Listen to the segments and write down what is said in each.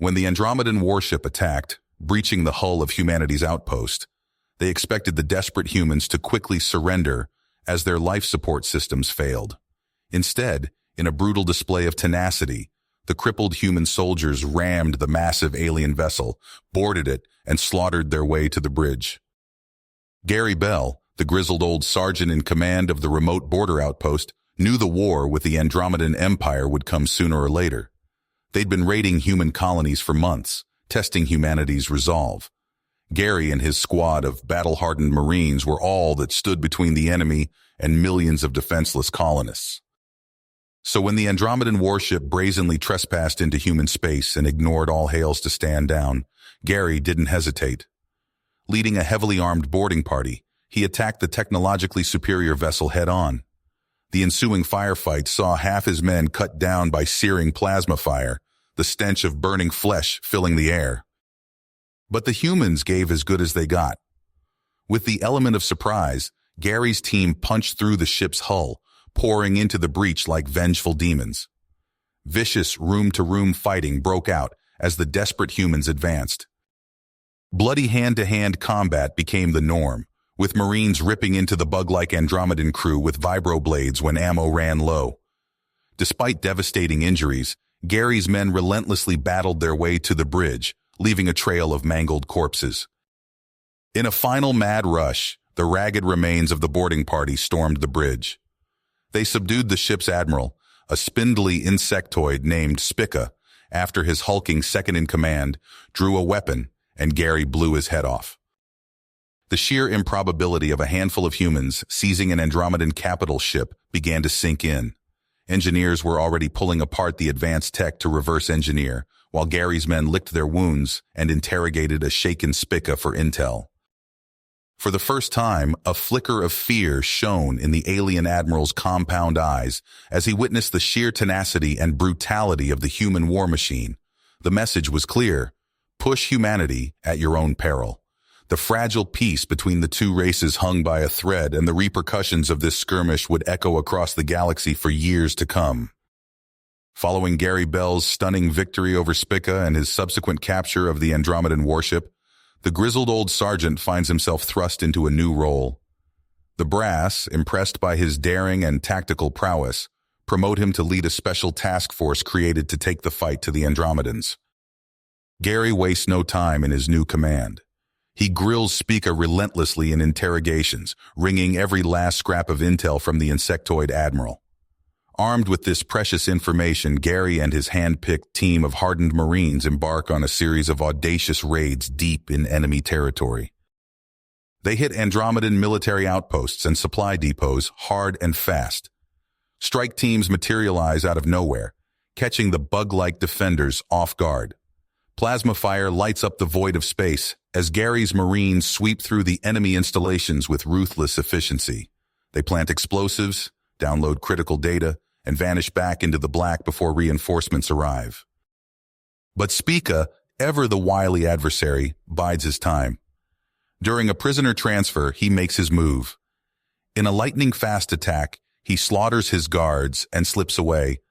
When the Andromedan warship attacked, breaching the hull of humanity's outpost, they expected the desperate humans to quickly surrender as their life support systems failed. Instead, in a brutal display of tenacity, the crippled human soldiers rammed the massive alien vessel, boarded it, and slaughtered their way to the bridge. Gary Bell, the grizzled old sergeant in command of the remote border outpost, knew the war with the Andromedan Empire would come sooner or later. They'd been raiding human colonies for months, testing humanity's resolve. Gary and his squad of battle-hardened Marines were all that stood between the enemy and millions of defenseless colonists. So when the Andromedan warship brazenly trespassed into human space and ignored all hails to stand down, Gary didn't hesitate. Leading a heavily armed boarding party, he attacked the technologically superior vessel head-on. The ensuing firefight saw half his men cut down by searing plasma fire, the stench of burning flesh filling the air. But the humans gave as good as they got. With the element of surprise, Gary's team punched through the ship's hull, pouring into the breach like vengeful demons. Vicious room-to-room fighting broke out as the desperate humans advanced. Bloody hand-to-hand combat became the norm, with Marines ripping into the bug-like Andromedan crew with vibroblades when ammo ran low. Despite devastating injuries, Gary's men relentlessly battled their way to the bridge, leaving a trail of mangled corpses. In a final mad rush, the ragged remains of the boarding party stormed the bridge. They subdued the ship's admiral, a spindly insectoid named Spica, after his hulking second-in-command drew a weapon and Gary blew his head off. The sheer improbability of a handful of humans seizing an Andromedan capital ship began to sink in. Engineers were already pulling apart the advanced tech to reverse engineer, while Gary's men licked their wounds and interrogated a shaken Spica for intel. For the first time, a flicker of fear shone in the alien admiral's compound eyes as he witnessed the sheer tenacity and brutality of the human war machine. The message was clear: push humanity at your own peril. The fragile peace between the two races hung by a thread, and the repercussions of this skirmish would echo across the galaxy for years to come. Following Gary Bell's stunning victory over Spica and his subsequent capture of the Andromedan warship, the grizzled old sergeant finds himself thrust into a new role. The brass, impressed by his daring and tactical prowess, promote him to lead a special task force created to take the fight to the Andromedans. Gary wastes no time in his new command. He grills Spica relentlessly in interrogations, wringing every last scrap of intel from the insectoid admiral. Armed with this precious information, Gary and his hand-picked team of hardened Marines embark on a series of audacious raids deep in enemy territory. They hit Andromedan military outposts and supply depots hard and fast. Strike teams materialize out of nowhere, catching the bug-like defenders off guard. Plasma fire lights up the void of space as Gary's Marines sweep through the enemy installations with ruthless efficiency. They plant explosives, download critical data, and vanish back into the black before reinforcements arrive. But Spica, ever the wily adversary, bides his time. During a prisoner transfer, he makes his move. In a lightning-fast attack, he slaughters his guards and slips away,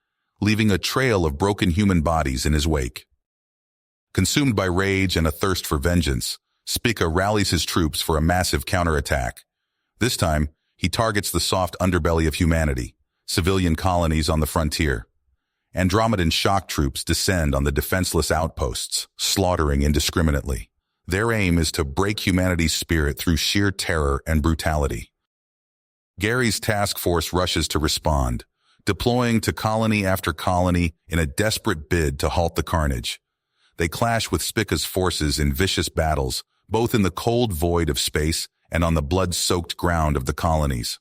leaving a trail of broken human bodies in his wake. Consumed by rage and a thirst for vengeance, Spica rallies his troops for a massive counterattack. This time, he targets the soft underbelly of humanity, civilian colonies on the frontier. Andromedan shock troops descend on the defenseless outposts, slaughtering indiscriminately. Their aim is to break humanity's spirit through sheer terror and brutality. Gary's task force rushes to respond, deploying to colony after colony in a desperate bid to halt the carnage. They clash with Spica's forces in vicious battles, both in the cold void of space and on the blood-soaked ground of the colonies.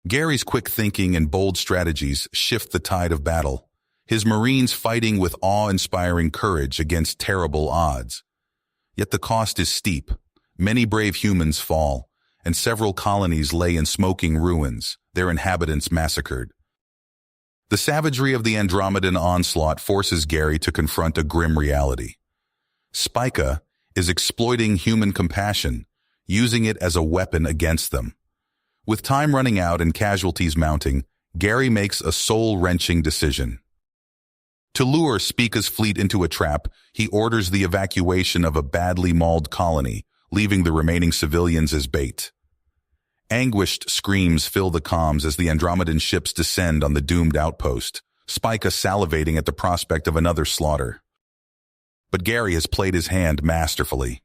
Gary's quick thinking and bold strategies shift the tide of battle, his Marines fighting with awe-inspiring courage against terrible odds. Yet the cost is steep. Many brave humans fall, and several colonies lay in smoking ruins, their inhabitants massacred. The savagery of the Andromedan onslaught forces Gary to confront a grim reality. Spica is exploiting human compassion, using it as a weapon against them. With time running out and casualties mounting, Gary makes a soul-wrenching decision. To lure Spica's fleet into a trap, he orders the evacuation of a badly mauled colony, leaving the remaining civilians as bait. Anguished screams fill the comms as the Andromedan ships descend on the doomed outpost, Spica salivating at the prospect of another slaughter. But Gary has played his hand masterfully.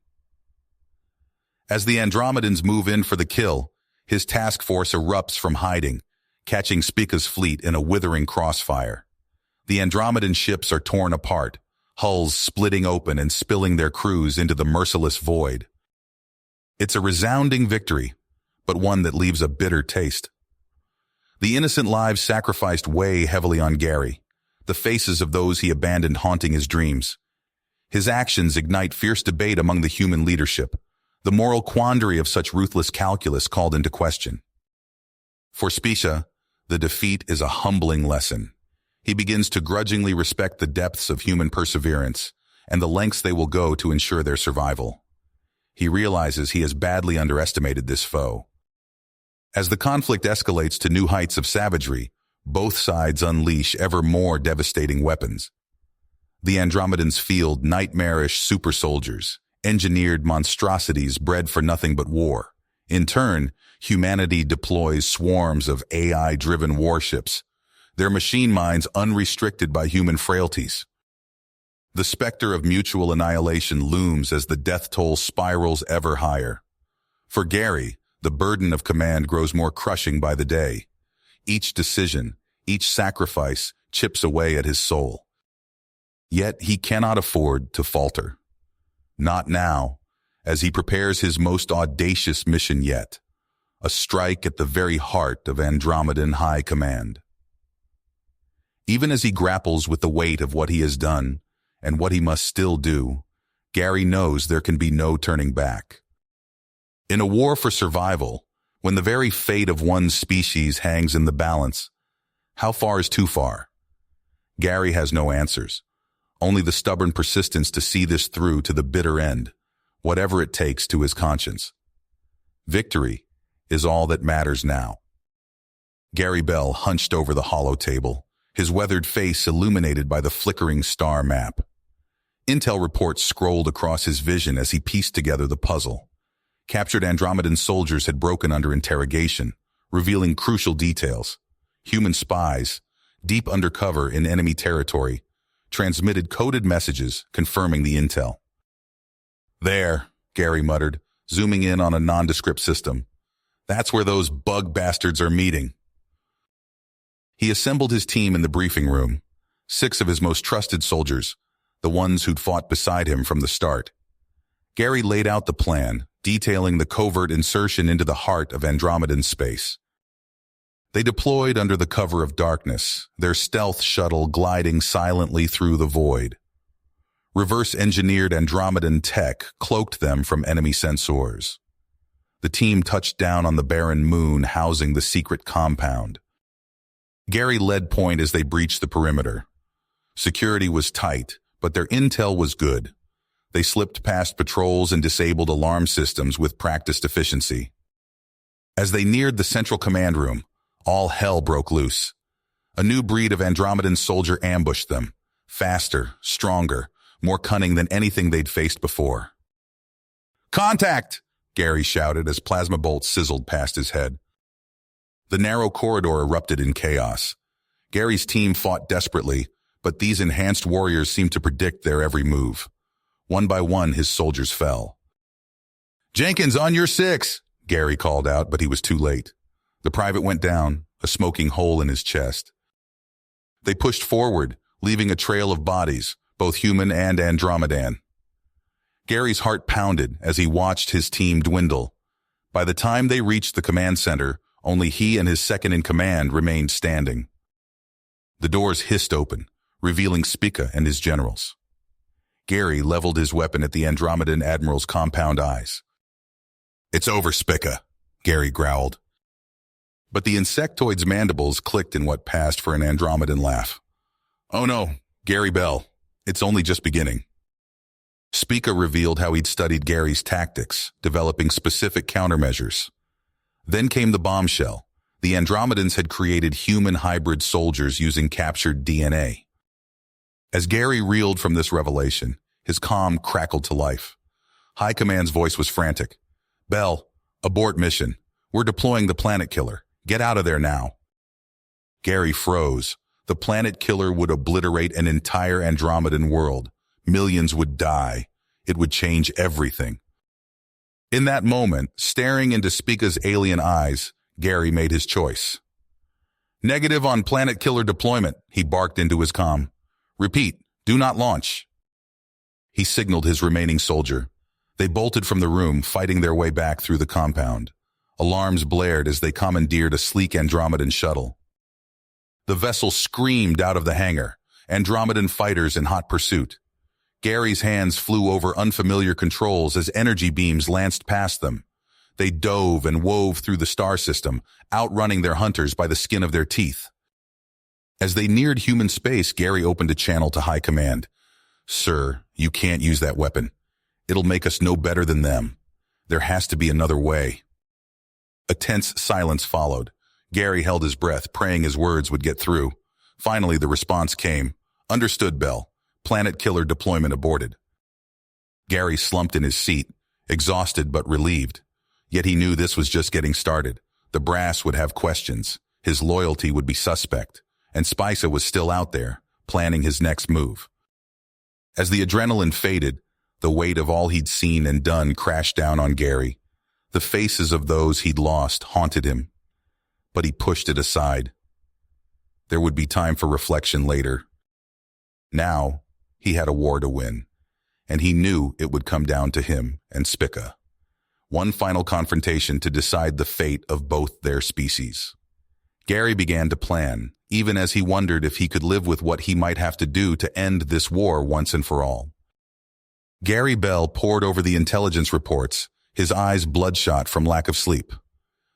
As the Andromedans move in for the kill, his task force erupts from hiding, catching Spica's fleet in a withering crossfire. The Andromedan ships are torn apart, hulls splitting open and spilling their crews into the merciless void. It's a resounding victory, but one that leaves a bitter taste. The innocent lives sacrificed weigh heavily on Gary, the faces of those he abandoned haunting his dreams. His actions ignite fierce debate among the human leadership, the moral quandary of such ruthless calculus called into question. For Spica, the defeat is a humbling lesson. He begins to grudgingly respect the depths of human perseverance and the lengths they will go to ensure their survival. He realizes he has badly underestimated this foe. As the conflict escalates to new heights of savagery, both sides unleash ever more devastating weapons. The Andromedans field nightmarish super soldiers, engineered monstrosities bred for nothing but war. In turn, humanity deploys swarms of AI-driven warships, their machine minds unrestricted by human frailties. The specter of mutual annihilation looms as the death toll spirals ever higher. For Gary, the burden of command grows more crushing by the day. Each decision, each sacrifice chips away at his soul. Yet he cannot afford to falter. Not now, as he prepares his most audacious mission yet, a strike at the very heart of Andromedan High Command. Even as he grapples with the weight of what he has done and what he must still do, Gary knows there can be no turning back. In a war for survival, when the very fate of one species hangs in the balance, how far is too far? Gary has no answers, only the stubborn persistence to see this through to the bitter end, whatever it takes to his conscience. Victory is all that matters now. Gary Bell hunched over the hollow table, his weathered face illuminated by the flickering star map. Intel reports scrolled across his vision as he pieced together the puzzle. Captured Andromedan soldiers had broken under interrogation, revealing crucial details. Human spies, deep undercover in enemy territory, transmitted coded messages confirming the intel. There, Gary muttered, zooming in on a nondescript system. That's where those bug bastards are meeting. He assembled his team in the briefing room, 6 of his most trusted soldiers, the ones who'd fought beside him from the start. Gary laid out the plan, detailing the covert insertion into the heart of Andromedan space. They deployed under the cover of darkness, their stealth shuttle gliding silently through the void. Reverse-engineered Andromedan tech cloaked them from enemy sensors. The team touched down on the barren moon housing the secret compound. Gary led point as they breached the perimeter. Security was tight, but their intel was good. They slipped past patrols and disabled alarm systems with practiced efficiency. As they neared the central command room, all hell broke loose. A new breed of Andromedan soldier ambushed them, faster, stronger, more cunning than anything they'd faced before. "Contact!" Gary shouted as plasma bolts sizzled past his head. The narrow corridor erupted in chaos. Gary's team fought desperately, but these enhanced warriors seemed to predict their every move. One by one, his soldiers fell. "Jenkins, on your 6!" Gary called out, but he was too late. The private went down, a smoking hole in his chest. They pushed forward, leaving a trail of bodies, both human and Andromedan. Gary's heart pounded as he watched his team dwindle. By the time they reached the command center, only he and his second-in-command remained standing. The doors hissed open, revealing Spica and his generals. Gary leveled his weapon at the Andromedan admiral's compound eyes. "It's over, Spica," Gary growled. But the insectoid's mandibles clicked in what passed for an Andromedan laugh. "Oh no, Gary Bell, it's only just beginning." Spica revealed how he'd studied Gary's tactics, developing specific countermeasures. Then came the bombshell. The Andromedans had created human hybrid soldiers using captured DNA. As Gary reeled from this revelation, his comm crackled to life. High Command's voice was frantic. "Bell, abort mission. We're deploying the planet killer. Get out of there now." Gary froze. The planet killer would obliterate an entire Andromedan world. Millions would die. It would change everything. In that moment, staring into Spica's alien eyes, Gary made his choice. "Negative on planet killer deployment," he barked into his comm. "Repeat, do not launch." He signaled his remaining soldier. They bolted from the room, fighting their way back through the compound. Alarms blared as they commandeered a sleek Andromedan shuttle. The vessel screamed out of the hangar, Andromedan fighters in hot pursuit. Gary's hands flew over unfamiliar controls as energy beams lanced past them. They dove and wove through the star system, outrunning their hunters by the skin of their teeth. As they neared human space, Gary opened a channel to High Command. "Sir, you can't use that weapon. It'll make us no better than them. There has to be another way." A tense silence followed. Gary held his breath, praying his words would get through. Finally, the response came. "Understood, Bell. Planet killer deployment aborted." Gary slumped in his seat, exhausted but relieved. Yet he knew this was just getting started. The brass would have questions. His loyalty would be suspect. And Spica was still out there, planning his next move. As the adrenaline faded, the weight of all he'd seen and done crashed down on Gary. The faces of those he'd lost haunted him. But he pushed it aside. There would be time for reflection later. Now, he had a war to win, and he knew it would come down to him and Spica. One final confrontation to decide the fate of both their species. Gary began to plan, even as he wondered if he could live with what he might have to do to end this war once and for all. Gary Bell pored over the intelligence reports, his eyes bloodshot from lack of sleep.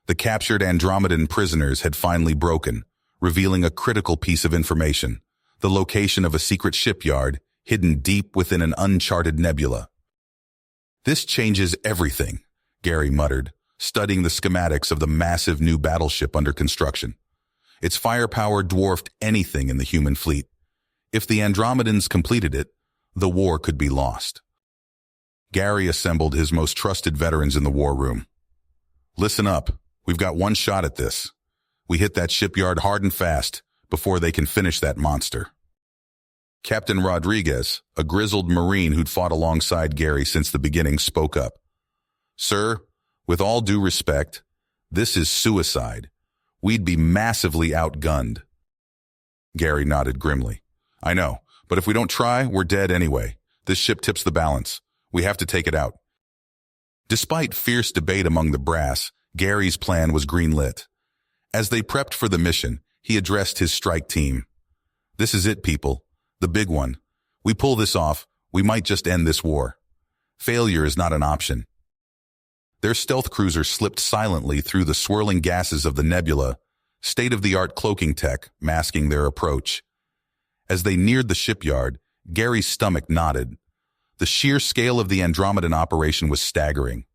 The captured Andromedan prisoners had finally broken, revealing a critical piece of information, the location of a secret shipyard hidden deep within an uncharted nebula. "This changes everything," Gary muttered, studying the schematics of the massive new battleship under construction. Its firepower dwarfed anything in the human fleet. If the Andromedans completed it, the war could be lost. Gary assembled his most trusted veterans in the war room. "Listen up. We've got one shot at this. We hit that shipyard hard and fast before they can finish that monster." Captain Rodriguez, a grizzled Marine who'd fought alongside Gary since the beginning, spoke up. "Sir, with all due respect, this is suicide. We'd be massively outgunned." Gary nodded grimly. "I know, but if we don't try, we're dead anyway. This ship tips the balance. We have to take it out." Despite fierce debate among the brass, Gary's plan was greenlit. As they prepped for the mission, he addressed his strike team. "This is it, people. The big one. We pull this off, we might just end this war. Failure is not an option." Their stealth cruiser slipped silently through the swirling gases of the nebula, state-of-the-art cloaking tech masking their approach. As they neared the shipyard, Gary's stomach knotted. The sheer scale of the Andromedan operation was staggering.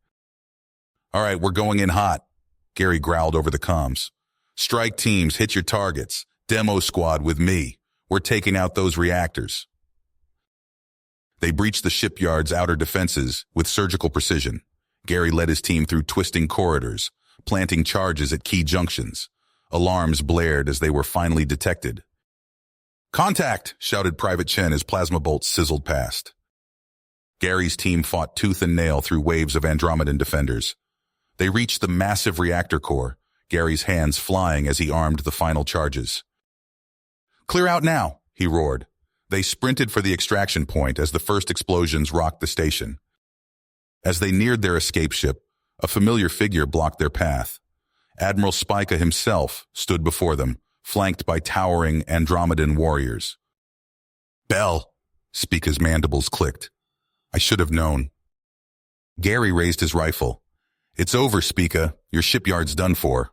"All right, we're going in hot," Gary growled over the comms. "Strike teams, hit your targets. Demo squad with me. We're taking out those reactors." They breached the shipyard's outer defenses with surgical precision. Gary led his team through twisting corridors, planting charges at key junctions. Alarms blared as they were finally detected. "Contact!" shouted Private Chen as plasma bolts sizzled past. Gary's team fought tooth and nail through waves of Andromedan defenders. They reached the massive reactor core, Gary's hands flying as he armed the final charges. "Clear out now!" he roared. They sprinted for the extraction point as the first explosions rocked the station. As they neared their escape ship, a familiar figure blocked their path. Admiral Spica himself stood before them, flanked by towering Andromedan warriors. "Bell!" Spica's mandibles clicked. "I should have known." Gary raised his rifle. "It's over, Spica. Your shipyard's done for."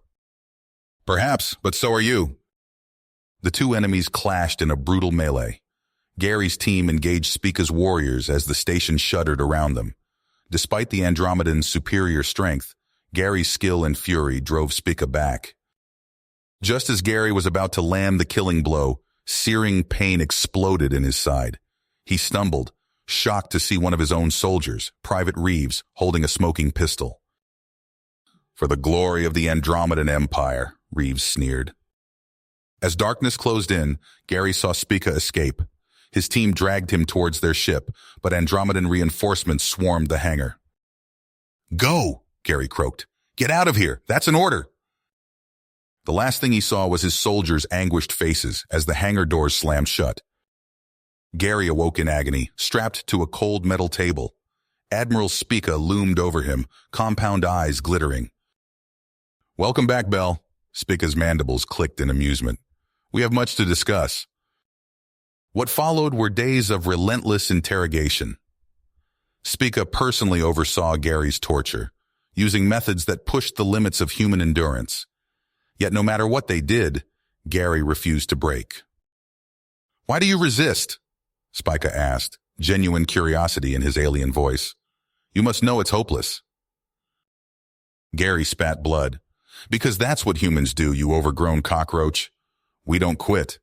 "Perhaps, but so are you." The two enemies clashed in a brutal melee. Gary's team engaged Spica's warriors as the station shuddered around them. Despite the Andromedan's superior strength, Gary's skill and fury drove Spica back. Just as Gary was about to land the killing blow, Searing pain exploded in his side. He stumbled, shocked to see one of his own soldiers, Private Reeves, holding a smoking pistol. "For the glory of the Andromedan Empire," Reeves sneered. As darkness closed in, Gary saw Spica escape. His team dragged him towards their ship, but Andromedan reinforcements swarmed the hangar. "Go!" Gary croaked. "Get out of here! That's an order!" The last thing he saw was his soldiers' anguished faces as the hangar doors slammed shut. Gary awoke in agony, strapped to a cold metal table. Admiral Spica loomed over him, compound eyes glittering. "Welcome back, Bell." Spica's mandibles clicked in amusement. "We have much to discuss." What followed were days of relentless interrogation. Spica personally oversaw Gary's torture, using methods that pushed the limits of human endurance. Yet no matter what they did, Gary refused to break. "Why do you resist?" Spica asked, genuine curiosity in his alien voice. "You must know it's hopeless." Gary spat blood. "Because that's what humans do, you overgrown cockroach. We don't quit."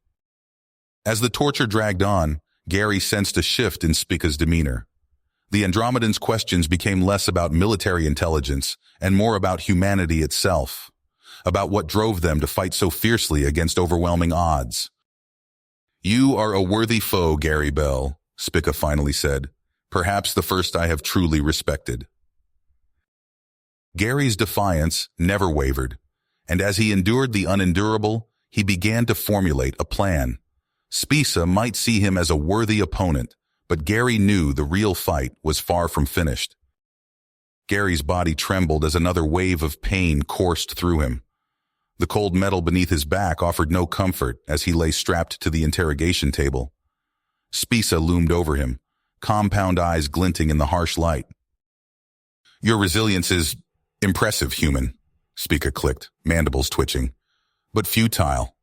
As the torture dragged on, Gary sensed a shift in Spica's demeanor. The Andromedan's questions became less about military intelligence and more about humanity itself, about what drove them to fight so fiercely against overwhelming odds. "You are a worthy foe, Gary Bell," Spica finally said, "perhaps the first I have truly respected." Gary's defiance never wavered, and as he endured the unendurable, he began to formulate a plan. Spica might see him as a worthy opponent, but Gary knew the real fight was far from finished. Gary's body trembled as another wave of pain coursed through him. The cold metal beneath his back offered no comfort as he lay strapped to the interrogation table. Spica loomed over him, compound eyes glinting in the harsh light. "Your resilience is impressive, human," Spica clicked, mandibles twitching, "but futile."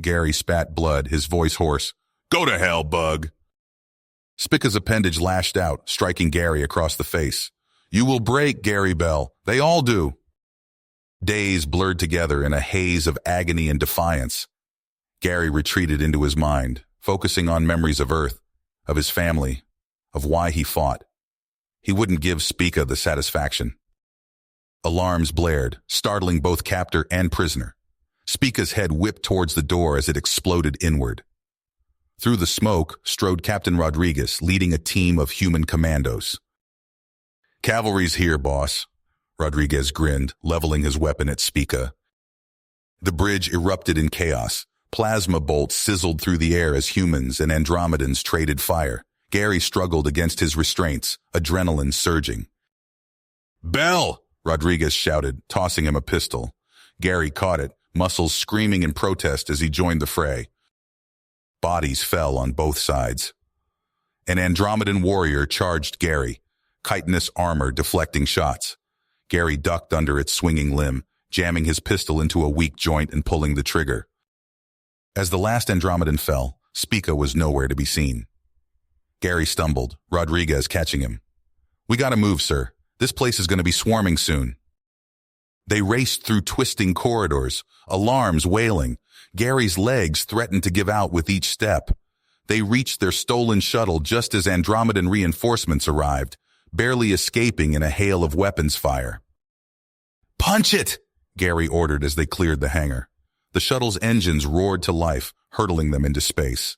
Gary spat blood, his voice hoarse. "Go to hell, bug!" Spica's appendage lashed out, striking Gary across the face. "You will break, Gary Bell. They all do." Days blurred together in a haze of agony and defiance. Gary retreated into his mind, focusing on memories of Earth, of his family, of why he fought. He wouldn't give Spica the satisfaction. Alarms blared, startling both captor and prisoner. Spica's head whipped towards the door as it exploded inward. Through the smoke strode Captain Rodriguez, leading a team of human commandos. "Cavalry's here, boss," Rodriguez grinned, leveling his weapon at Spica. The bridge erupted in chaos. Plasma bolts sizzled through the air as humans and Andromedans traded fire. Gary struggled against his restraints, adrenaline surging. "Bell!" Rodriguez shouted, tossing him a pistol. Gary caught it, muscles screaming in protest as he joined the fray. Bodies fell on both sides. An Andromedan warrior charged Gary, chitinous armor deflecting shots. Gary ducked under its swinging limb, jamming his pistol into a weak joint and pulling the trigger. As the last Andromedan fell, Spica was nowhere to be seen. Gary stumbled, Rodriguez catching him. "We gotta move, sir. This place is gonna be swarming soon." They raced through twisting corridors, alarms wailing. Gary's legs threatened to give out with each step. They reached their stolen shuttle just as Andromedan reinforcements arrived, barely escaping in a hail of weapons fire. "Punch it!" Gary ordered as they cleared the hangar. The shuttle's engines roared to life, hurtling them into space.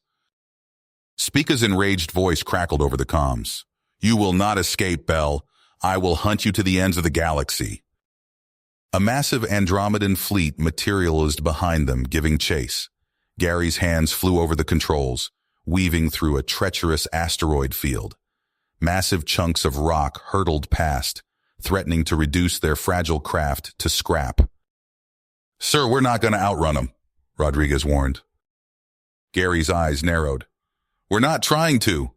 Spica's enraged voice crackled over the comms. "You will not escape, Bell. I will hunt you to the ends of the galaxy." A massive Andromedan fleet materialized behind them, giving chase. Gary's hands flew over the controls, weaving through a treacherous asteroid field. Massive chunks of rock hurtled past, threatening to reduce their fragile craft to scrap. "Sir, we're not going to outrun them," Rodriguez warned. Gary's eyes narrowed. "We're not trying to."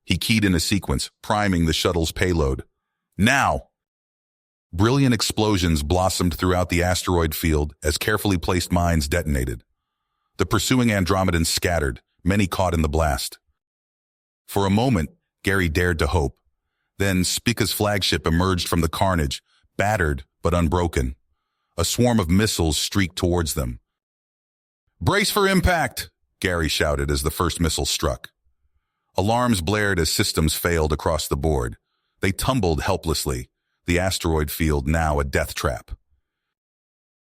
He keyed in a sequence, priming the shuttle's payload. "Now!" Brilliant explosions blossomed throughout the asteroid field as carefully placed mines detonated. The pursuing Andromedans scattered, many caught in the blast. For a moment, Gary dared to hope. Then Spica's flagship emerged from the carnage, battered but unbroken. A swarm of missiles streaked towards them. "Brace for impact!" Gary shouted as the first missile struck. Alarms blared as systems failed across the board. They tumbled helplessly, the asteroid field now a death trap.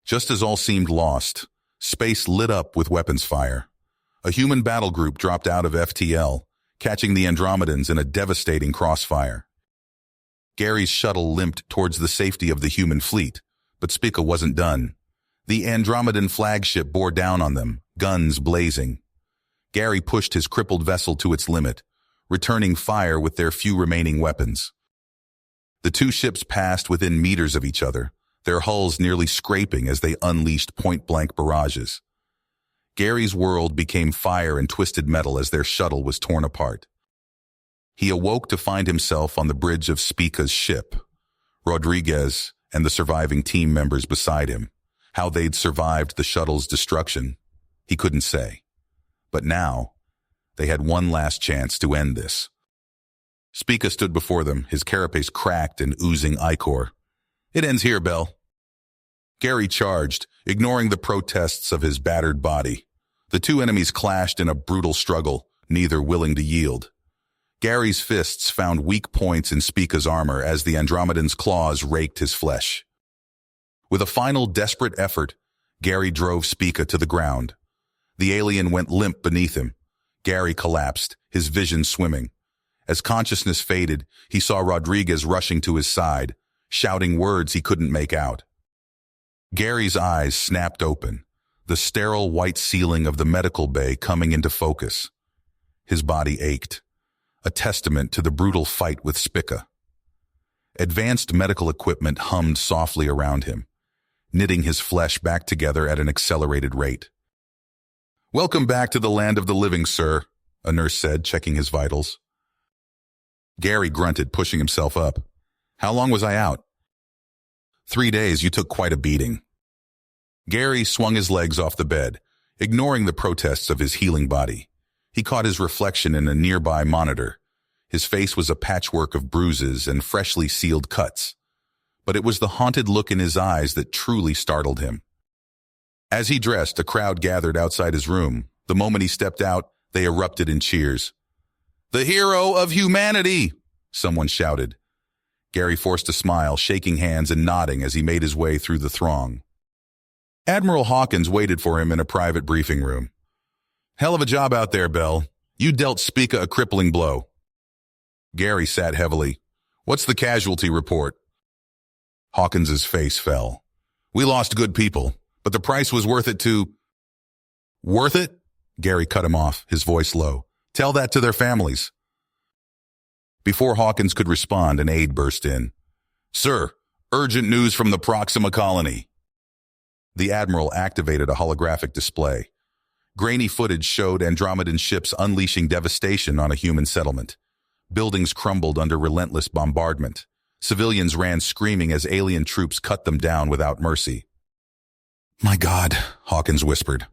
Just as all seemed lost, space lit up with weapons fire. A human battle group dropped out of FTL, catching the Andromedans in a devastating crossfire. Gary's shuttle limped towards the safety of the human fleet, but Spica wasn't done. The Andromedan flagship bore down on them, guns blazing. Gary pushed his crippled vessel to its limit, returning fire with their few remaining weapons. The two ships passed within meters of each other, their hulls nearly scraping as they unleashed point-blank barrages. Gary's world became fire and twisted metal as their shuttle was torn apart. He awoke to find himself on the bridge of Spica's ship. Rodriguez and the surviving team members beside him. How they'd survived the shuttle's destruction, he couldn't say. But now, they had one last chance to end this. Spica stood before them, his carapace cracked and oozing ichor. "It ends here, Bell." Gary charged, ignoring the protests of his battered body. The two enemies clashed in a brutal struggle, neither willing to yield. Gary's fists found weak points in Spica's armor as the Andromedan's claws raked his flesh. With a final desperate effort, Gary drove Spica to the ground. The alien went limp beneath him. Gary collapsed, his vision swimming. As consciousness faded, he saw Rodriguez rushing to his side, shouting words he couldn't make out. Gary's eyes snapped open, the sterile white ceiling of the medical bay coming into focus. His body ached, a testament to the brutal fight with Spica. Advanced medical equipment hummed softly around him, knitting his flesh back together at an accelerated rate. "Welcome back to the land of the living, sir," a nurse said, checking his vitals. Gary grunted, pushing himself up. "How long was I out?" 3 days. You took quite a beating." Gary swung his legs off the bed, ignoring the protests of his healing body. He caught his reflection in a nearby monitor. His face was a patchwork of bruises and freshly sealed cuts. But it was the haunted look in his eyes that truly startled him. As he dressed, a crowd gathered outside his room. The moment he stepped out, they erupted in cheers. "The hero of humanity!" someone shouted. Gary forced a smile, shaking hands and nodding as he made his way through the throng. Admiral Hawkins waited for him in a private briefing room. "Hell of a job out there, Bell. You dealt Spica a crippling blow." Gary sat heavily. "What's the casualty report?" Hawkins's face fell. "We lost good people, but the price was worth it to—" "Worth it?" Gary cut him off, his voice low. "Tell that to their families." Before Hawkins could respond, an aide burst in. "Sir, urgent news from the Proxima colony." The Admiral activated a holographic display. Grainy footage showed Andromedan ships unleashing devastation on a human settlement. Buildings crumbled under relentless bombardment. Civilians ran screaming as alien troops cut them down without mercy. "My God," Hawkins whispered.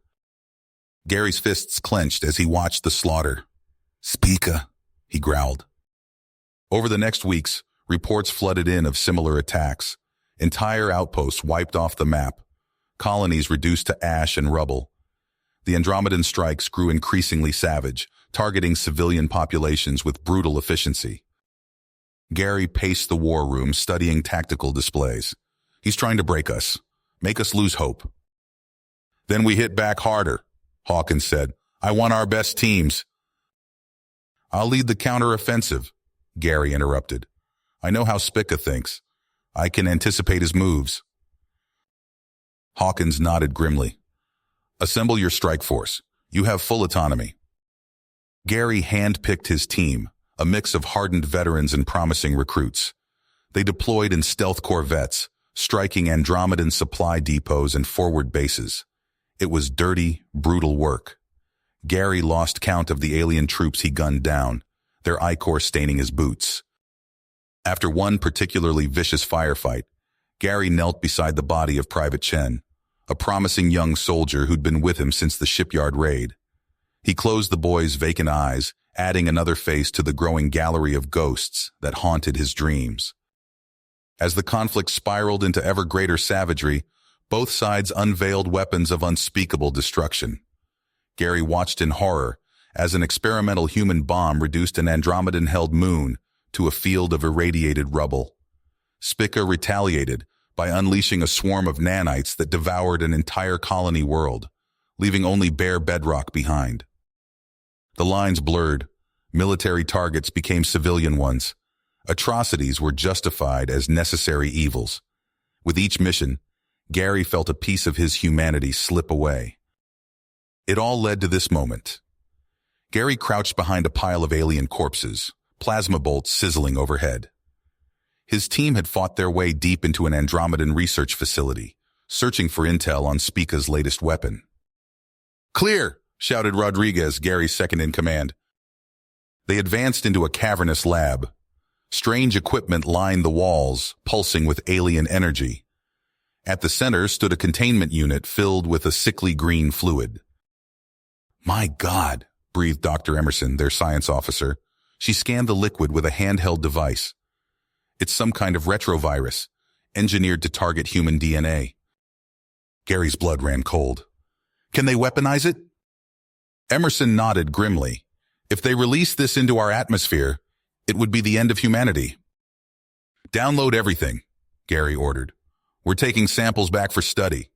Gary's fists clenched as he watched the slaughter. "Spica," he growled. Over the next weeks, reports flooded in of similar attacks. Entire outposts wiped off the map. Colonies reduced to ash and rubble. The Andromedan strikes grew increasingly savage, targeting civilian populations with brutal efficiency. Gary paced the war room, studying tactical displays. "He's trying to break us, make us lose hope." "Then we hit back harder," Hawkins said. "I want our best teams." "I'll lead the counter-offensive," Gary interrupted. "I know how Spica thinks. I can anticipate his moves." Hawkins nodded grimly. "Assemble your strike force. You have full autonomy." Gary handpicked his team, a mix of hardened veterans and promising recruits. They deployed in stealth corvettes, striking Andromedan supply depots and forward bases. It was dirty, brutal work. Gary lost count of the alien troops he gunned down, their ichor staining his boots. After one particularly vicious firefight, Gary knelt beside the body of Private Chen, a promising young soldier who'd been with him since the shipyard raid. He closed the boy's vacant eyes, adding another face to the growing gallery of ghosts that haunted his dreams. As the conflict spiraled into ever greater savagery, both sides unveiled weapons of unspeakable destruction. Gary watched in horror as an experimental human bomb reduced an Andromedan-held moon to a field of irradiated rubble. Spica retaliated by unleashing a swarm of nanites that devoured an entire colony world, leaving only bare bedrock behind. The lines blurred. Military targets became civilian ones. Atrocities were justified as necessary evils. With each mission, Gary felt a piece of his humanity slip away. It all led to this moment. Gary crouched behind a pile of alien corpses, plasma bolts sizzling overhead. His team had fought their way deep into an Andromedan research facility, searching for intel on Spica's latest weapon. "Clear!" shouted Rodriguez, Gary's second-in-command. They advanced into a cavernous lab. Strange equipment lined the walls, pulsing with alien energy. At the center stood a containment unit filled with a sickly green fluid. "My God," breathed Dr. Emerson, their science officer. She scanned the liquid with a handheld device. "It's some kind of retrovirus, engineered to target human DNA." Gary's blood ran cold. "Can they weaponize it?" Emerson nodded grimly. "If they release this into our atmosphere, it would be the end of humanity." "Download everything," Gary ordered. "We're taking samples back for study."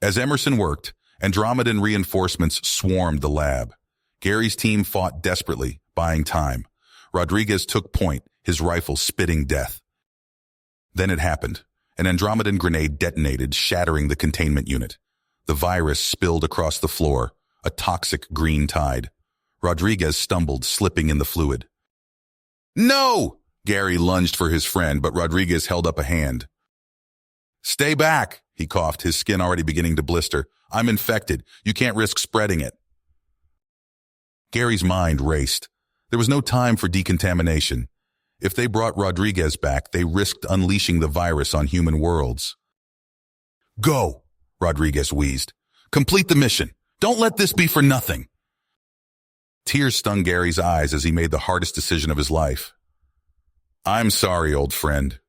As Emerson worked, Andromedan reinforcements swarmed the lab. Gary's team fought desperately, buying time. Rodriguez took point, his rifle spitting death. Then it happened. An Andromedan grenade detonated, shattering the containment unit. The virus spilled across the floor, a toxic green tide. Rodriguez stumbled, slipping in the fluid. "No!" Gary lunged for his friend, but Rodriguez held up a hand. "Stay back," he coughed, his skin already beginning to blister. "I'm infected. You can't risk spreading it." Gary's mind raced. There was no time for decontamination. If they brought Rodriguez back, they risked unleashing the virus on human worlds. "Go," Rodriguez wheezed. "Complete the mission. Don't let this be for nothing." Tears stung Gary's eyes as he made the hardest decision of his life. "I'm sorry, old friend."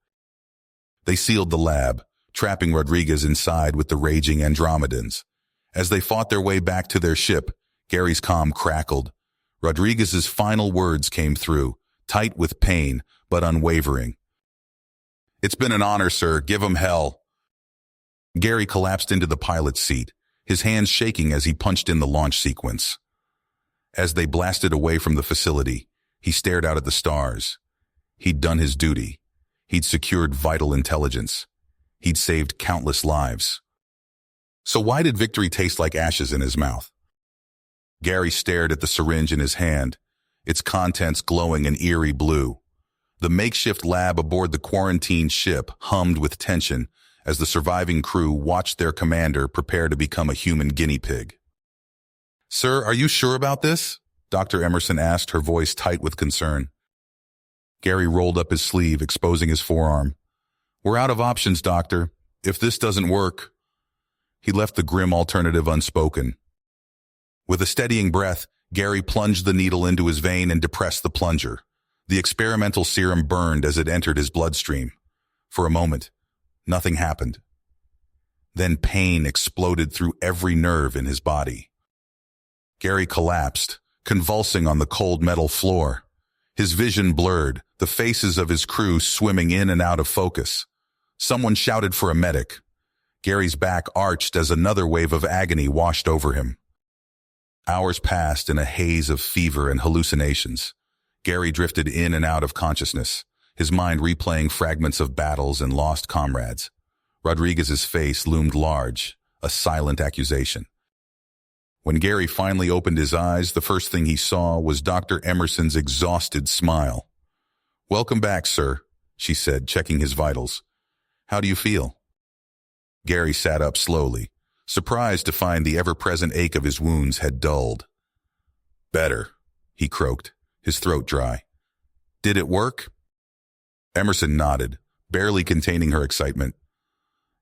They sealed the lab, trapping Rodriguez inside with the raging Andromedans. As they fought their way back to their ship, Gary's comm crackled. Rodriguez's final words came through, tight with pain, but unwavering. "It's been an honor, sir. Give 'em hell." Gary collapsed into the pilot's seat, his hands shaking as he punched in the launch sequence. As they blasted away from the facility, he stared out at the stars. He'd done his duty. He'd secured vital intelligence. He'd saved countless lives. So why did victory taste like ashes in his mouth? Gary stared at the syringe in his hand, its contents glowing an eerie blue. The makeshift lab aboard the quarantined ship hummed with tension as the surviving crew watched their commander prepare to become a human guinea pig. "Sir, are you sure about this?" Dr. Emerson asked, her voice tight with concern. Gary rolled up his sleeve, exposing his forearm. "We're out of options, Doctor. If this doesn't work..." He left the grim alternative unspoken. With a steadying breath, Gary plunged the needle into his vein and depressed the plunger. The experimental serum burned as it entered his bloodstream. For a moment, nothing happened. Then pain exploded through every nerve in his body. Gary collapsed, convulsing on the cold metal floor. His vision blurred, the faces of his crew swimming in and out of focus. Someone shouted for a medic. Gary's back arched as another wave of agony washed over him. Hours passed in a haze of fever and hallucinations. Gary drifted in and out of consciousness, his mind replaying fragments of battles and lost comrades. Rodriguez's face loomed large, a silent accusation. When Gary finally opened his eyes, the first thing he saw was Dr. Emerson's exhausted smile. "Welcome back, sir," she said, checking his vitals. "How do you feel?" Gary sat up slowly, surprised to find the ever-present ache of his wounds had dulled. "Better," he croaked, his throat dry. "Did it work?" Emerson nodded, barely containing her excitement.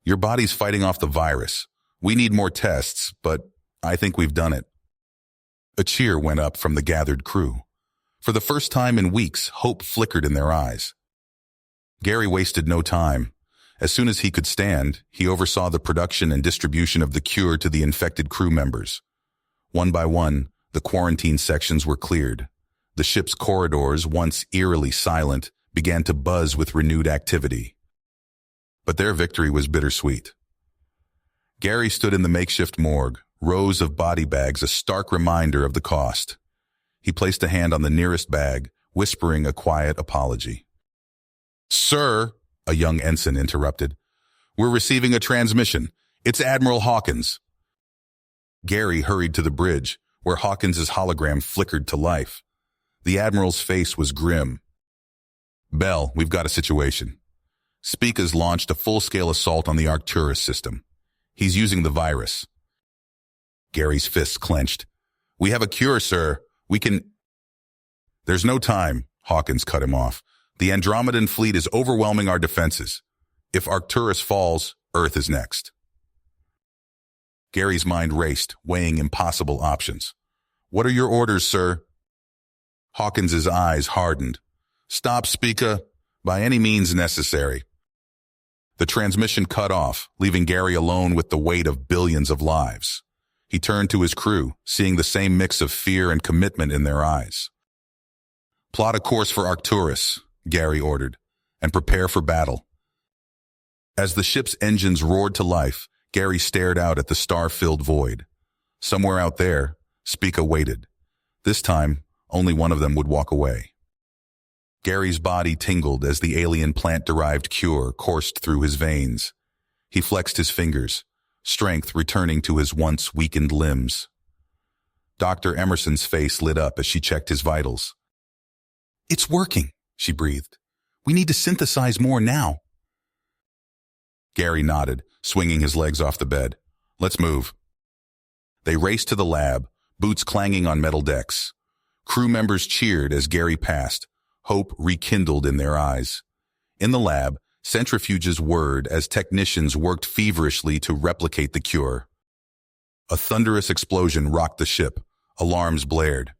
"Your body's fighting off the virus. We need more tests, but I think we've done it." A cheer went up from the gathered crew. For the first time in weeks, hope flickered in their eyes. Gary wasted no time. As soon as he could stand, he oversaw the production and distribution of the cure to the infected crew members. One by one, the quarantine sections were cleared. The ship's corridors, once eerily silent, began to buzz with renewed activity. But their victory was bittersweet. Gary stood in the makeshift morgue, rows of body bags a stark reminder of the cost. He placed a hand on the nearest bag, whispering a quiet apology. "Sir," a young ensign interrupted, "we're receiving a transmission. It's Admiral Hawkins." Gary hurried to the bridge, where Hawkins's hologram flickered to life. The Admiral's face was grim. "Bell, we've got a situation. Spica's launched a full-scale assault on the Arcturus system. He's using the virus." Gary's fists clenched. "We have a cure, sir. We can—" "There's no time," Hawkins cut him off. "The Andromedan fleet is overwhelming our defenses. If Arcturus falls, Earth is next." Gary's mind raced, weighing impossible options. "What are your orders, sir?" Hawkins's eyes hardened. "Stop Spica, by any means necessary." The transmission cut off, leaving Gary alone with the weight of billions of lives. He turned to his crew, seeing the same mix of fear and commitment in their eyes. "Plot a course for Arcturus," Gary ordered, "and prepare for battle." As the ship's engines roared to life, Gary stared out at the star-filled void. Somewhere out there, Spica waited. This time, only one of them would walk away. Gary's body tingled as the alien plant-derived cure coursed through his veins. He flexed his fingers, strength returning to his once weakened limbs. Dr. Emerson's face lit up as she checked his vitals. "It's working," she breathed. "We need to synthesize more now." Gary nodded, swinging his legs off the bed. "Let's move." They raced to the lab, boots clanging on metal decks. Crew members cheered as Gary passed, hope rekindled in their eyes. In the lab, centrifuges whirred as technicians worked feverishly to replicate the cure. A thunderous explosion rocked the ship. Alarms blared.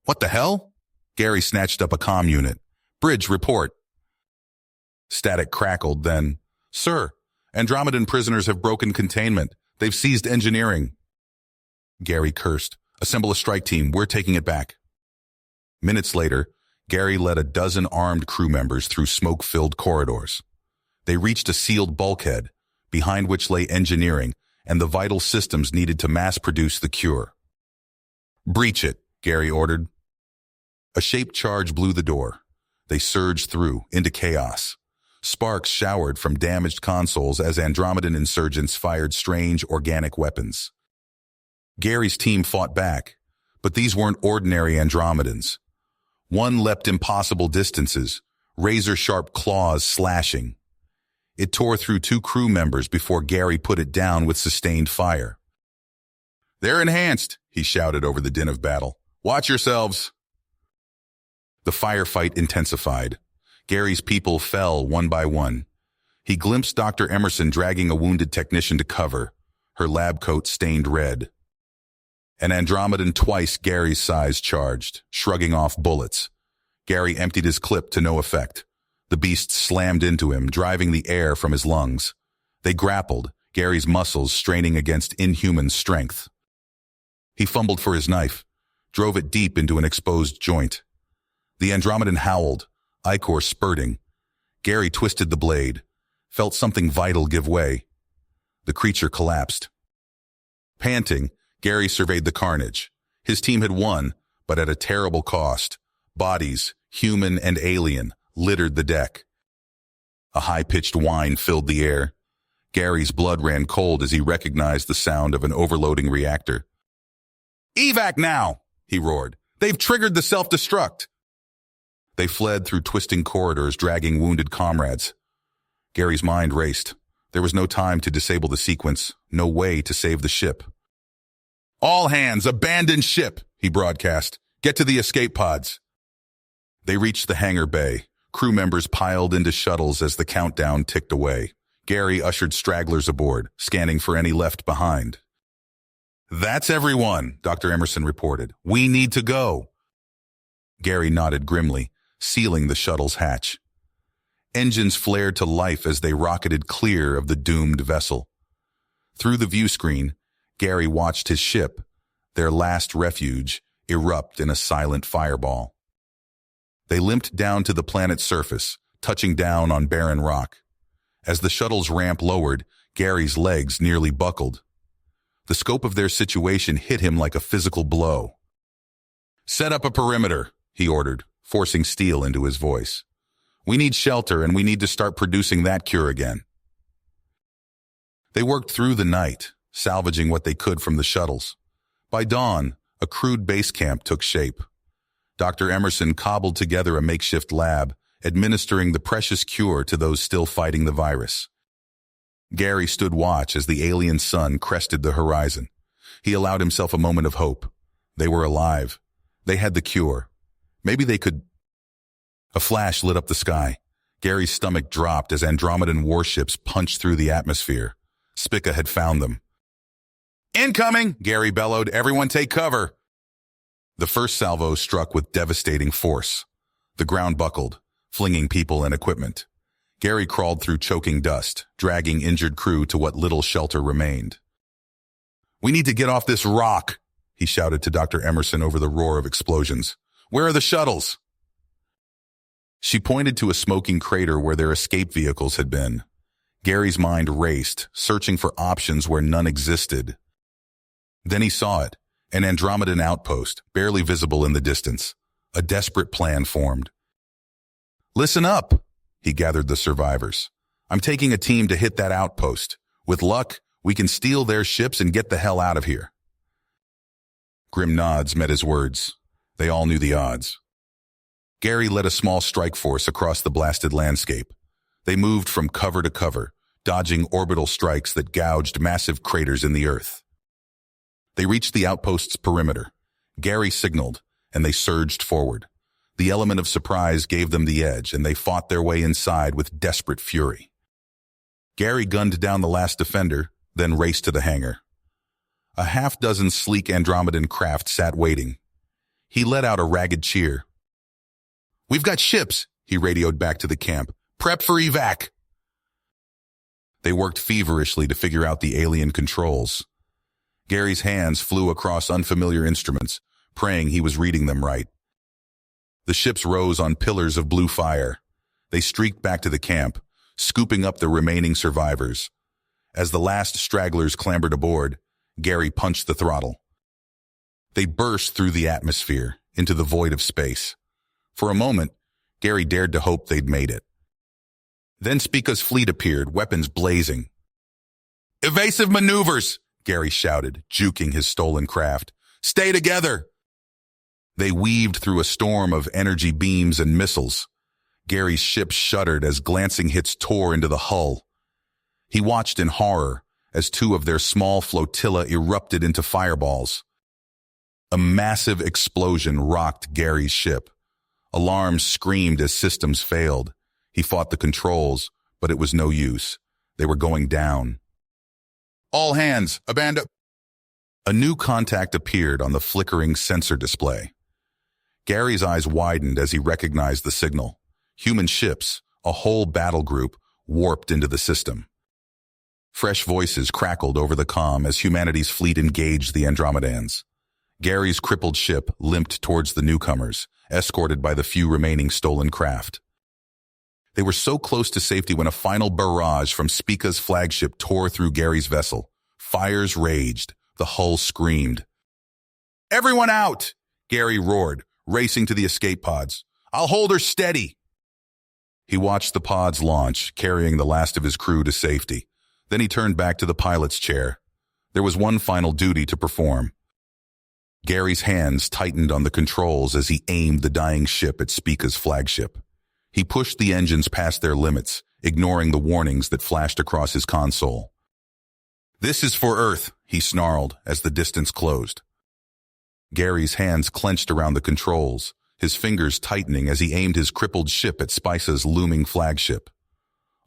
"What the hell?" Gary snatched up a comm unit. "Bridge, report." Static crackled, then, "Sir, Andromedan prisoners have broken containment. They've seized engineering." Gary cursed. "Assemble a strike team. We're taking it back." Minutes later, Gary led a dozen armed crew members through smoke-filled corridors. They reached a sealed bulkhead, behind which lay engineering and the vital systems needed to mass-produce the cure. "Breach it," Gary ordered. A shaped charge blew the door. They surged through, into chaos. Sparks showered from damaged consoles as Andromedan insurgents fired strange organic weapons. Gary's team fought back, but these weren't ordinary Andromedans. One leapt impossible distances, razor-sharp claws slashing. It tore through two crew members before Gary put it down with sustained fire. "They're enhanced," he shouted over the din of battle. "Watch yourselves." The firefight intensified. Gary's people fell one by one. He glimpsed Dr. Emerson dragging a wounded technician to cover, her lab coat stained red. An Andromedan twice Gary's size charged, shrugging off bullets. Gary emptied his clip to no effect. The beast slammed into him, driving the air from his lungs. They grappled, Gary's muscles straining against inhuman strength. He fumbled for his knife, drove it deep into an exposed joint. The Andromedan howled, ichor spurting. Gary twisted the blade, felt something vital give way. The creature collapsed. Panting, Gary surveyed the carnage. His team had won, but at a terrible cost. Bodies, human and alien, littered the deck. A high-pitched whine filled the air. Gary's blood ran cold as he recognized the sound of an overloading reactor. "Evac now!" he roared. "They've triggered the self-destruct!" They fled through twisting corridors, dragging wounded comrades. Gary's mind raced. There was no time to disable the sequence, no way to save the ship. "All hands, abandon ship!" he broadcast. "Get to the escape pods." They reached the hangar bay. Crew members piled into shuttles as the countdown ticked away. Gary ushered stragglers aboard, scanning for any left behind. "That's everyone," Dr. Emerson reported. "We need to go." Gary nodded grimly, sealing the shuttle's hatch. Engines flared to life as they rocketed clear of the doomed vessel. Through the view screen, Gary watched his ship, their last refuge, erupt in a silent fireball. They limped down to the planet's surface, touching down on barren rock. As the shuttle's ramp lowered, Gary's legs nearly buckled. The scope of their situation hit him like a physical blow. "Set up a perimeter," he ordered, forcing steel into his voice. "We need shelter, and we need to start producing that cure again." They worked through the night, salvaging what they could from the shuttles. By dawn, a crude base camp took shape. Dr. Emerson cobbled together a makeshift lab, administering the precious cure to those still fighting the virus. Gary stood watch as the alien sun crested the horizon. He allowed himself a moment of hope. They were alive. They had the cure. Maybe they could... A flash lit up the sky. Gary's stomach dropped as Andromedan warships punched through the atmosphere. Spica had found them. "Incoming!" Gary bellowed. "Everyone take cover!" The first salvo struck with devastating force. The ground buckled, flinging people and equipment. Gary crawled through choking dust, dragging injured crew to what little shelter remained. "We need to get off this rock," he shouted to Dr. Emerson over the roar of explosions. "Where are the shuttles?" She pointed to a smoking crater where their escape vehicles had been. Gary's mind raced, searching for options where none existed. Then he saw it, an Andromedan outpost, barely visible in the distance. A desperate plan formed. "Listen up," he gathered the survivors. "I'm taking a team to hit that outpost. With luck, we can steal their ships and get the hell out of here." Grim nods met his words. They all knew the odds. Gary led a small strike force across the blasted landscape. They moved from cover to cover, dodging orbital strikes that gouged massive craters in the earth. They reached the outpost's perimeter. Gary signaled, and they surged forward. The element of surprise gave them the edge, and they fought their way inside with desperate fury. Gary gunned down the last defender, then raced to the hangar. A half-dozen sleek Andromedan craft sat waiting. He let out a ragged cheer. "We've got ships," he radioed back to the camp. "Prep for evac." They worked feverishly to figure out the alien controls. Gary's hands flew across unfamiliar instruments, praying he was reading them right. The ships rose on pillars of blue fire. They streaked back to the camp, scooping up the remaining survivors. As the last stragglers clambered aboard, Gary punched the throttle. They burst through the atmosphere, into the void of space. For a moment, Gary dared to hope they'd made it. Then Spica's fleet appeared, weapons blazing. "Evasive maneuvers!" Gary shouted, juking his stolen craft. "Stay together!" They weaved through a storm of energy beams and missiles. Gary's ship shuddered as glancing hits tore into the hull. He watched in horror as two of their small flotilla erupted into fireballs. A massive explosion rocked Gary's ship. Alarms screamed as systems failed. He fought the controls, but it was no use. They were going down. "All hands, abandon..." A new contact appeared on the flickering sensor display. Gary's eyes widened as he recognized the signal. Human ships, a whole battle group, warped into the system. Fresh voices crackled over the comm as humanity's fleet engaged the Andromedans. Gary's crippled ship limped towards the newcomers, escorted by the few remaining stolen craft. They were so close to safety when a final barrage from Spica's flagship tore through Gary's vessel. Fires raged. The hull screamed. "Everyone out!" Gary roared, racing to the escape pods. "I'll hold her steady!" He watched the pods launch, carrying the last of his crew to safety. Then he turned back to the pilot's chair. There was one final duty to perform. Gary's hands tightened on the controls as he aimed the dying ship at Spica's flagship. He pushed the engines past their limits, ignoring the warnings that flashed across his console. "This is for Earth," he snarled as the distance closed. Gary's hands clenched around the controls, his fingers tightening as he aimed his crippled ship at Spica's looming flagship.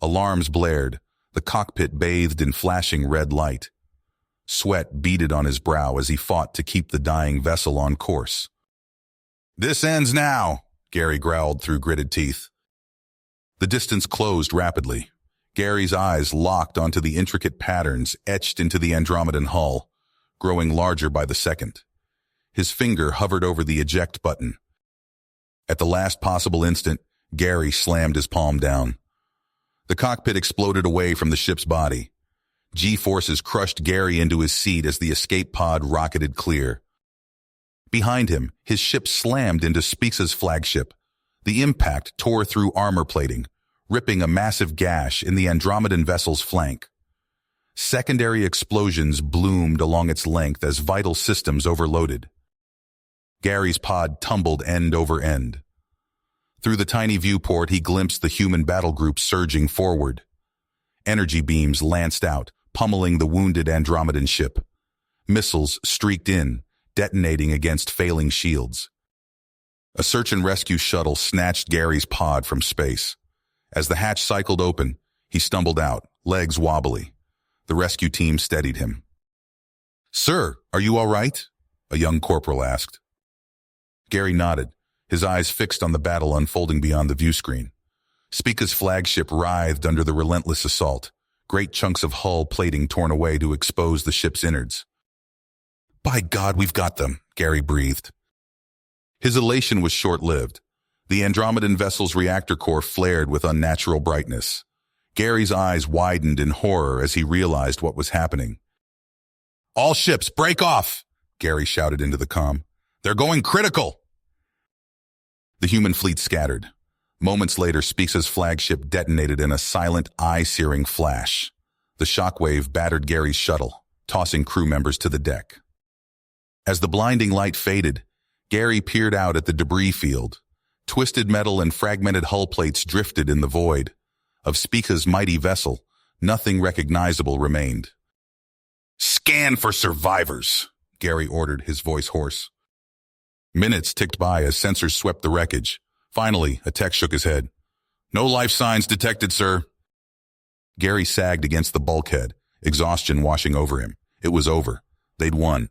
Alarms blared, the cockpit bathed in flashing red light. Sweat beaded on his brow as he fought to keep the dying vessel on course. "This ends now," Gary growled through gritted teeth. The distance closed rapidly. Gary's eyes locked onto the intricate patterns etched into the Andromedan hull, growing larger by the second. His finger hovered over the eject button. At the last possible instant, Gary slammed his palm down. The cockpit exploded away from the ship's body. G-forces crushed Gary into his seat as the escape pod rocketed clear. Behind him, his ship slammed into Spica's flagship. The impact tore through armor plating, ripping a massive gash in the Andromedan vessel's flank. Secondary explosions bloomed along its length as vital systems overloaded. Gary's pod tumbled end over end. Through the tiny viewport, he glimpsed the human battle group surging forward. Energy beams lanced out, pummeling the wounded Andromedan ship. Missiles streaked in, detonating against failing shields. A search and rescue shuttle snatched Gary's pod from space. As the hatch cycled open, he stumbled out, legs wobbly. The rescue team steadied him. "Sir, are you all right?" a young corporal asked. Gary nodded, his eyes fixed on the battle unfolding beyond the viewscreen. Spica's flagship writhed under the relentless assault, great chunks of hull plating torn away to expose the ship's innards. "By God, we've got them," Gary breathed. His elation was short-lived. The Andromedan vessel's reactor core flared with unnatural brightness. Gary's eyes widened in horror as he realized what was happening. "All ships, break off!" Gary shouted into the comm. "They're going critical!" The human fleet scattered. Moments later, Spica's flagship detonated in a silent, eye-searing flash. The shockwave battered Gary's shuttle, tossing crew members to the deck. As the blinding light faded, Gary peered out at the debris field. Twisted metal and fragmented hull plates drifted in the void. Of Spica's mighty vessel, nothing recognizable remained. "Scan for survivors," Gary ordered, his voice hoarse. Minutes ticked by as sensors swept the wreckage. Finally, a tech shook his head. "No life signs detected, sir." Gary sagged against the bulkhead, exhaustion washing over him. It was over. They'd won.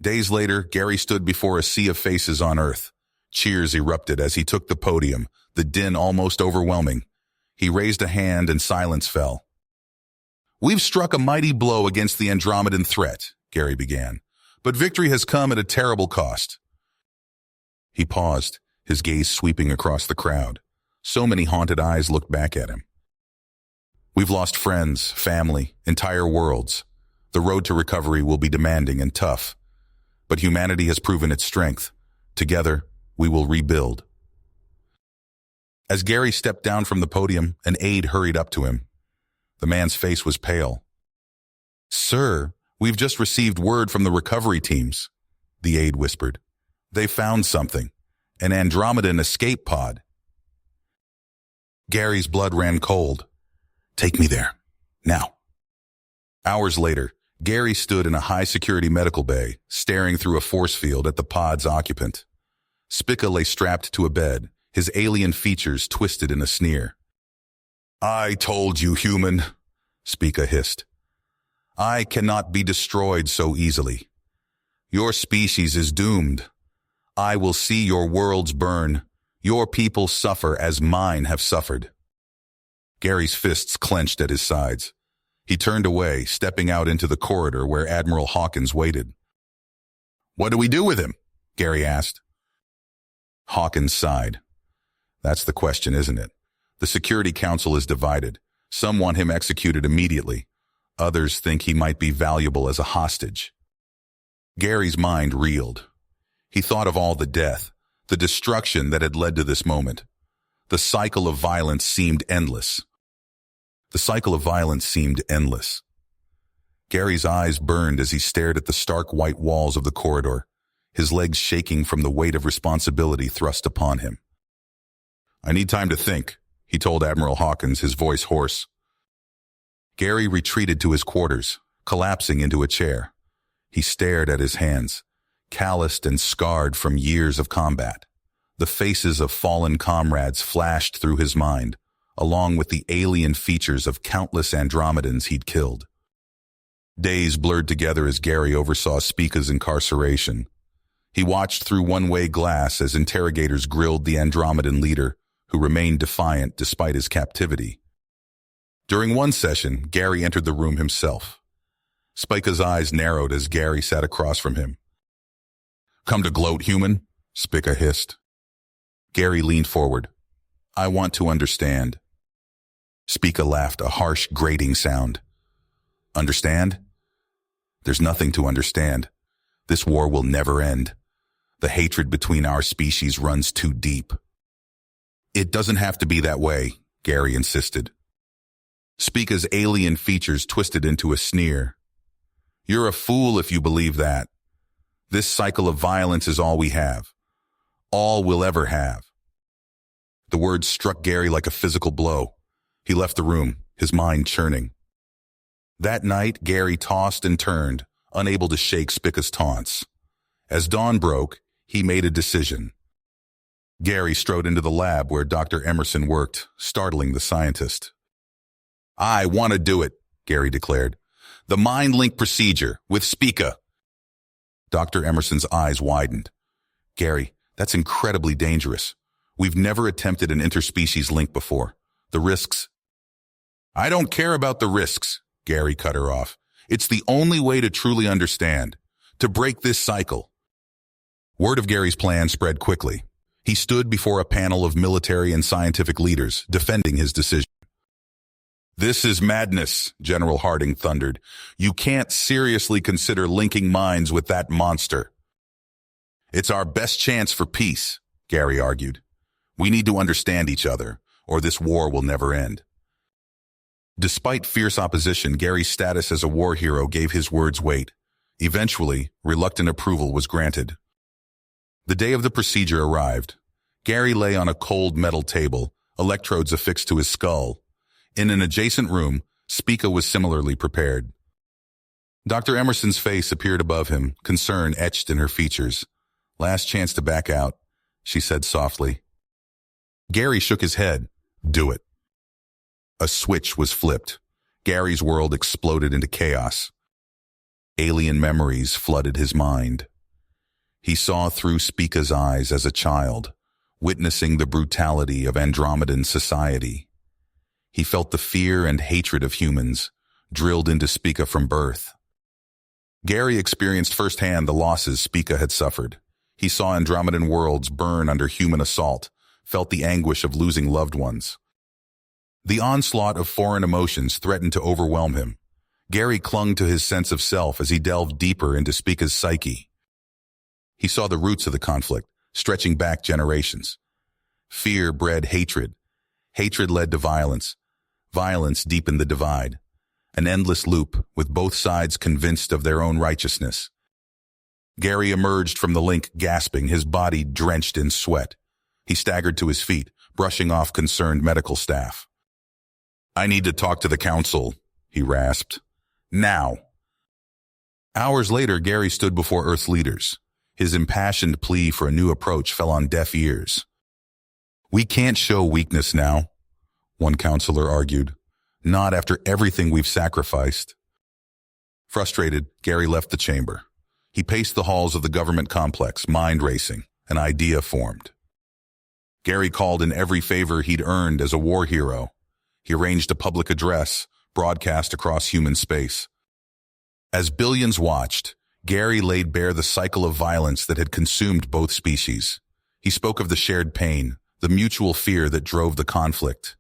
Days later, Gary stood before a sea of faces on Earth. Cheers erupted as he took the podium, the din almost overwhelming. He raised a hand and silence fell. "We've struck a mighty blow against the Andromedan threat," Gary began, "but victory has come at a terrible cost." He paused, his gaze sweeping across the crowd. So many haunted eyes looked back at him. "We've lost friends, family, entire worlds. The road to recovery will be demanding and tough. But humanity has proven its strength. Together, we will rebuild." As Gary stepped down from the podium, an aide hurried up to him. The man's face was pale. "Sir, we've just received word from the recovery teams," the aide whispered. "They found something. An Andromedan escape pod." Gary's blood ran cold. "Take me there. Now." Hours later, Gary stood in a high-security medical bay, staring through a force field at the pod's occupant. Spica lay strapped to a bed, his alien features twisted in a sneer. "I told you, human," Spica hissed. "I cannot be destroyed so easily. Your species is doomed. I will see your worlds burn, your people suffer as mine have suffered." Gary's fists clenched at his sides. He turned away, stepping out into the corridor where Admiral Hawkins waited. "What do we do with him?" Gary asked. Hawkins sighed. "That's the question, isn't it? The Security Council is divided. Some want him executed immediately. Others think he might be valuable as a hostage." Gary's mind reeled. He thought of all the death, the destruction that had led to this moment. The cycle of violence seemed endless. Gary's eyes burned as he stared at the stark white walls of the corridor, his legs shaking from the weight of responsibility thrust upon him. "I need time to think," he told Admiral Hawkins, his voice hoarse. Gary retreated to his quarters, collapsing into a chair. He stared at his hands, calloused and scarred from years of combat. The faces of fallen comrades flashed through his mind, along with the alien features of countless Andromedans he'd killed. Days blurred together as Gary oversaw Spica's incarceration. He watched through one-way glass as interrogators grilled the Andromedan leader, who remained defiant despite his captivity. During one session, Gary entered the room himself. Spica's eyes narrowed as Gary sat across from him. Come to gloat, human? Spica hissed. Gary leaned forward. I want to understand. Spica laughed, a harsh, grating sound. Understand? There's nothing to understand. This war will never end. The hatred between our species runs too deep. It doesn't have to be that way, Gary insisted. Spica's alien features twisted into a sneer. You're a fool if you believe that. This cycle of violence is all we have. All we'll ever have. The words struck Gary like a physical blow. He left the room, his mind churning. That night, Gary tossed and turned, unable to shake Spica's taunts. As dawn broke, he made a decision. Gary strode into the lab where Dr. Emerson worked, startling the scientist. I want to do it, Gary declared. The mind link procedure, with Spica. Dr. Emerson's eyes widened. Gary, that's incredibly dangerous. We've never attempted an interspecies link before. The risks... I don't care about the risks, Gary cut her off. It's the only way to truly understand, to break this cycle. Word of Gary's plan spread quickly. He stood before a panel of military and scientific leaders, defending his decision. This is madness, General Harding thundered. You can't seriously consider linking minds with that monster. It's our best chance for peace, Gary argued. We need to understand each other, or this war will never end. Despite fierce opposition, Gary's status as a war hero gave his words weight. Eventually, reluctant approval was granted. The day of the procedure arrived. Gary lay on a cold metal table, electrodes affixed to his skull. In an adjacent room, Spica was similarly prepared. Dr. Emerson's face appeared above him, concern etched in her features. Last chance to back out, she said softly. Gary shook his head. Do it. A switch was flipped. Gary's world exploded into chaos. Alien memories flooded his mind. He saw through Spica's eyes as a child, witnessing the brutality of Andromedan society. He felt the fear and hatred of humans, drilled into Spica from birth. Gary experienced firsthand the losses Spica had suffered. He saw Andromedan worlds burn under human assault, felt the anguish of losing loved ones. The onslaught of foreign emotions threatened to overwhelm him. Gary clung to his sense of self as he delved deeper into Spica's psyche. He saw the roots of the conflict, stretching back generations. Fear bred hatred. Hatred led to violence. Violence deepened the divide. An endless loop, with both sides convinced of their own righteousness. Gary emerged from the link gasping, his body drenched in sweat. He staggered to his feet, brushing off concerned medical staff. I need to talk to the council, he rasped. Now. Hours later, Gary stood before Earth's leaders. His impassioned plea for a new approach fell on deaf ears. We can't show weakness now, one counselor argued. Not after everything we've sacrificed. Frustrated, Gary left the chamber. He paced the halls of the government complex, mind racing. An idea formed. Gary called in every favor he'd earned as a war hero. He arranged a public address, broadcast across human space. As billions watched, Gary laid bare the cycle of violence that had consumed both species. He spoke of the shared pain, the mutual fear that drove the conflict.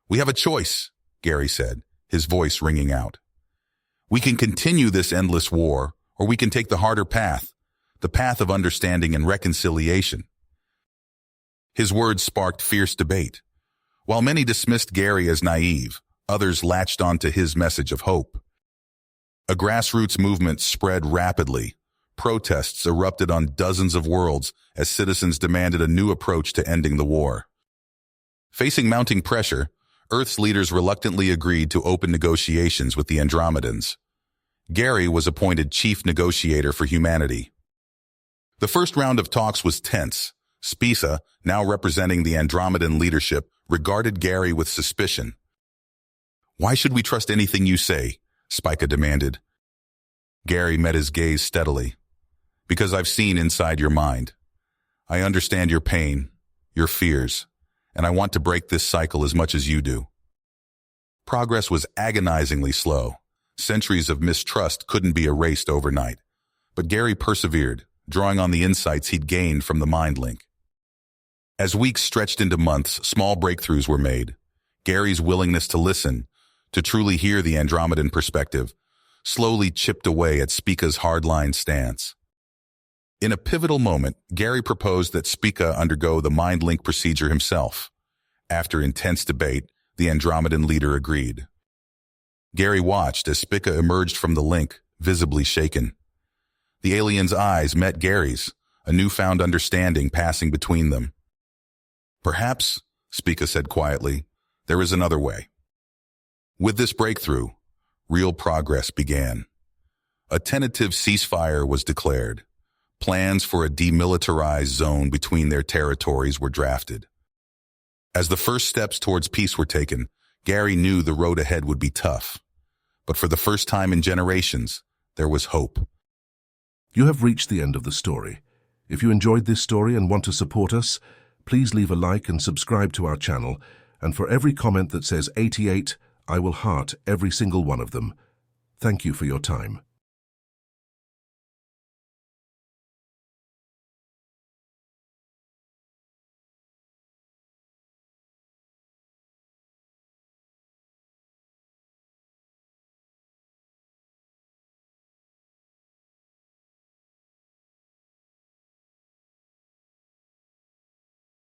We have a choice, Gary said, his voice ringing out. We can continue this endless war, or we can take the harder path, the path of understanding and reconciliation. His words sparked fierce debate. While many dismissed Gary as naive, others latched onto his message of hope. A grassroots movement spread rapidly. Protests erupted on dozens of worlds as citizens demanded a new approach to ending the war. Facing mounting pressure, Earth's leaders reluctantly agreed to open negotiations with the Andromedans. Gary was appointed chief negotiator for humanity. The first round of talks was tense. Spica, now representing the Andromedan leadership, regarded Gary with suspicion. Why should we trust anything you say? Spica demanded. Gary met his gaze steadily. Because I've seen inside your mind. I understand your pain, your fears, and I want to break this cycle as much as you do. Progress was agonizingly slow. Centuries of mistrust couldn't be erased overnight. But Gary persevered, drawing on the insights he'd gained from the mind link. As weeks stretched into months, small breakthroughs were made. Gary's willingness to listen, to truly hear the Andromedan perspective, slowly chipped away at Spica's hardline stance. In a pivotal moment, Gary proposed that Spica undergo the mind link procedure himself. After intense debate, the Andromedan leader agreed. Gary watched as Spica emerged from the link, visibly shaken. The alien's eyes met Gary's, a newfound understanding passing between them. "Perhaps," Spica said quietly, "there is another way." With this breakthrough, real progress began. A tentative ceasefire was declared. Plans for a demilitarized zone between their territories were drafted. As the first steps towards peace were taken, Gary knew the road ahead would be tough. But for the first time in generations, there was hope. You have reached the end of the story. If you enjoyed this story and want to support us, please leave a like and subscribe to our channel. And for every comment that says 88, I will heart every single one of them. Thank you for your time.